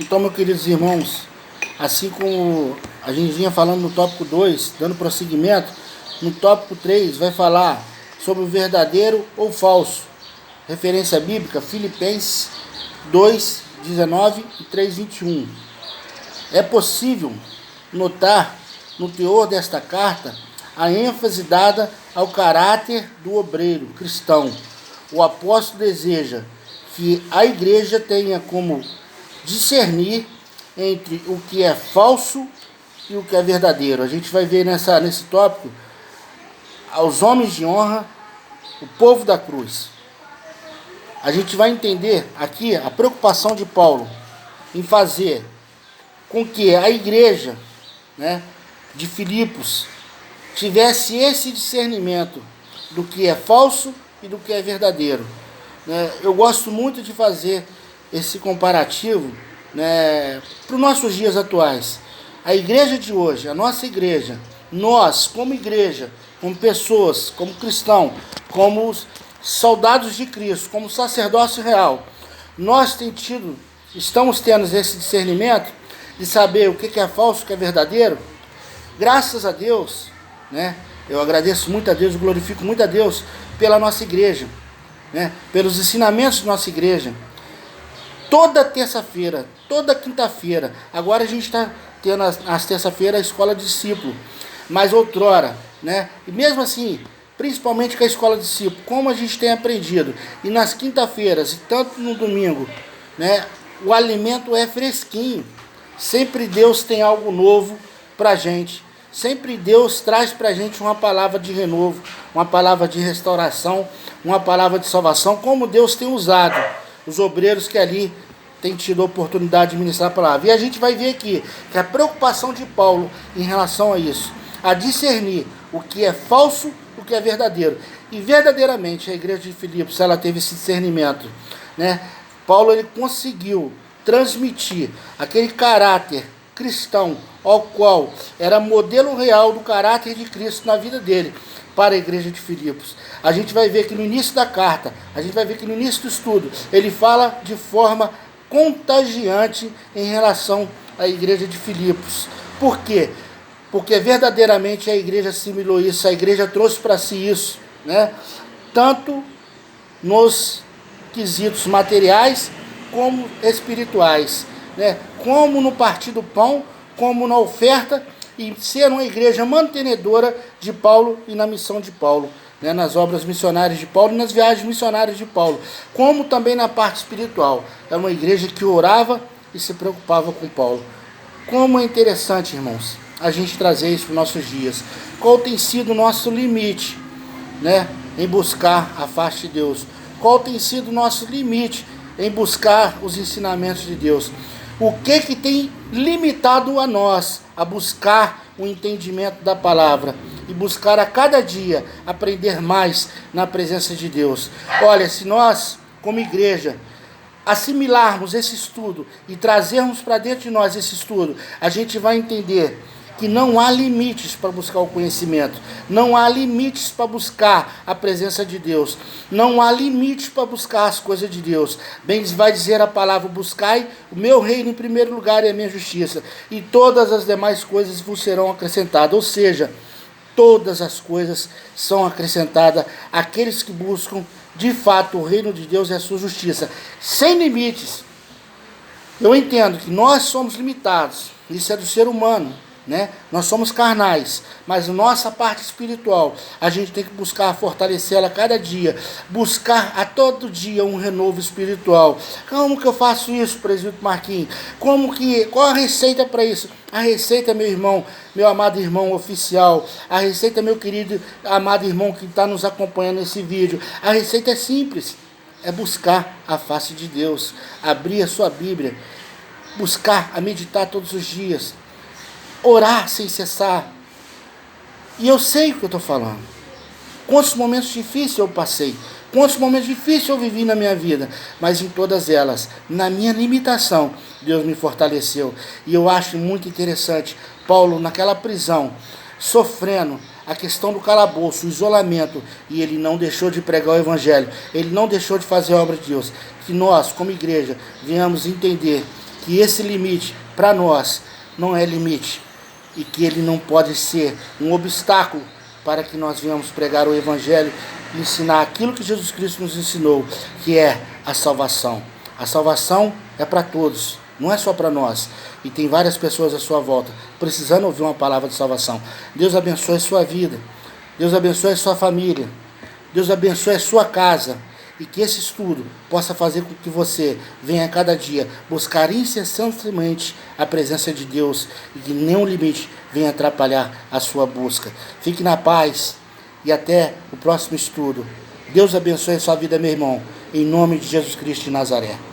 Então, meus queridos irmãos, assim como a gente vinha falando no tópico 2, dando prosseguimento, no tópico 3 vai falar sobre o verdadeiro ou falso. Referência bíblica, Filipenses 2, 19 e 3, 21. É possível notar no teor desta carta a ênfase dada ao caráter do obreiro cristão. O apóstolo deseja que a igreja tenha como discernir entre o que é falso e o que é verdadeiro. A gente vai ver nesse tópico aos homens de honra, o povo da cruz. A gente vai entender aqui a preocupação de Paulo em fazer com que a igreja, de Filipos tivesse esse discernimento do que é falso e do que é verdadeiro. Eu gosto muito de fazer esse comparativo para os nossos dias atuais. A igreja de hoje, a nossa igreja, nós como igreja, como pessoas, como cristãos, como soldados de Cristo, como sacerdócio real, nós estamos tendo esse discernimento de saber o que é falso, o que é verdadeiro. Graças a Deus, eu agradeço muito a Deus, glorifico muito a Deus pela nossa igreja, pelos ensinamentos da nossa igreja. Toda terça-feira, toda quinta-feira, agora a gente está tendo às terça-feiras a escola de discípulo, mas outrora, e mesmo assim, principalmente com a escola de discípulo, como a gente tem aprendido, e nas quinta-feiras, e tanto no domingo, o alimento é fresquinho, sempre Deus tem algo novo para a gente, sempre Deus traz para a gente uma palavra de renovo, uma palavra de restauração, uma palavra de salvação, como Deus tem usado os obreiros que ali têm tido a oportunidade de ministrar a palavra. E a gente vai ver aqui que a preocupação de Paulo em relação a isso, a discernir o que é falso, o que é verdadeiro. E verdadeiramente a igreja de Filipos, ela teve esse discernimento. Paulo ele conseguiu transmitir aquele caráter cristão, ao qual era modelo real do caráter de Cristo na vida dele, para a igreja de Filipos. A gente vai ver que no início da carta, a gente vai ver que no início do estudo, ele fala de forma contagiante em relação à igreja de Filipos. Por quê? Porque verdadeiramente a igreja assimilou isso, a igreja trouxe para si isso, tanto nos quesitos materiais como espirituais, como no partir do pão, como na oferta, e ser uma igreja mantenedora de Paulo e na missão de Paulo, nas obras missionárias de Paulo e nas viagens missionárias de Paulo, como também na parte espiritual. É uma igreja que orava e se preocupava com Paulo. Como é interessante, irmãos, a gente trazer isso para os nossos dias. Qual tem sido o nosso limite, em buscar a face de Deus? Qual tem sido o nosso limite em buscar os ensinamentos de Deus? O que tem limitado a nós a buscar o entendimento da palavra e buscar a cada dia aprender mais na presença de Deus? Olha, se nós, como igreja, assimilarmos esse estudo e trazermos para dentro de nós esse estudo, a gente vai entender que não há limites para buscar o conhecimento, não há limites para buscar a presença de Deus, não há limites para buscar as coisas de Deus. Bem vai dizer a palavra: buscai o meu reino em primeiro lugar e a minha justiça, e todas as demais coisas vos serão acrescentadas. Ou seja, todas as coisas são acrescentadas àqueles que buscam de fato o reino de Deus e a sua justiça, sem limites. Eu entendo que nós somos limitados, isso é do ser humano, nós somos carnais, mas nossa parte espiritual, a gente tem que buscar fortalecê-la a cada dia, buscar a todo dia um renovo espiritual. Como que eu faço isso, presbítero Marquinhos? Qual a receita para isso? A receita, meu irmão, meu amado irmão oficial, a receita, meu querido amado irmão que está nos acompanhando nesse vídeo, a receita é simples, é buscar a face de Deus, abrir a sua Bíblia, buscar a meditar todos os dias, orar sem cessar. E eu sei o que eu estou falando. Quantos momentos difíceis eu passei, quantos momentos difíceis eu vivi na minha vida, mas em todas elas, na minha limitação, Deus me fortaleceu. E eu acho muito interessante, Paulo naquela prisão, sofrendo a questão do calabouço, o isolamento, e ele não deixou de pregar o evangelho, ele não deixou de fazer a obra de Deus. Que nós, como igreja, venhamos entender que esse limite para nós não é limite e que ele não pode ser um obstáculo para que nós venhamos pregar o Evangelho e ensinar aquilo que Jesus Cristo nos ensinou, que é a salvação. A salvação é para todos, não é só para nós. E tem várias pessoas à sua volta precisando ouvir uma palavra de salvação. Deus abençoe a sua vida. Deus abençoe a sua família. Deus abençoe a sua casa. E que esse estudo possa fazer com que você venha a cada dia buscar incessantemente a presença de Deus e que nenhum limite venha atrapalhar a sua busca. Fique na paz e até o próximo estudo. Deus abençoe a sua vida, meu irmão, em nome de Jesus Cristo de Nazaré.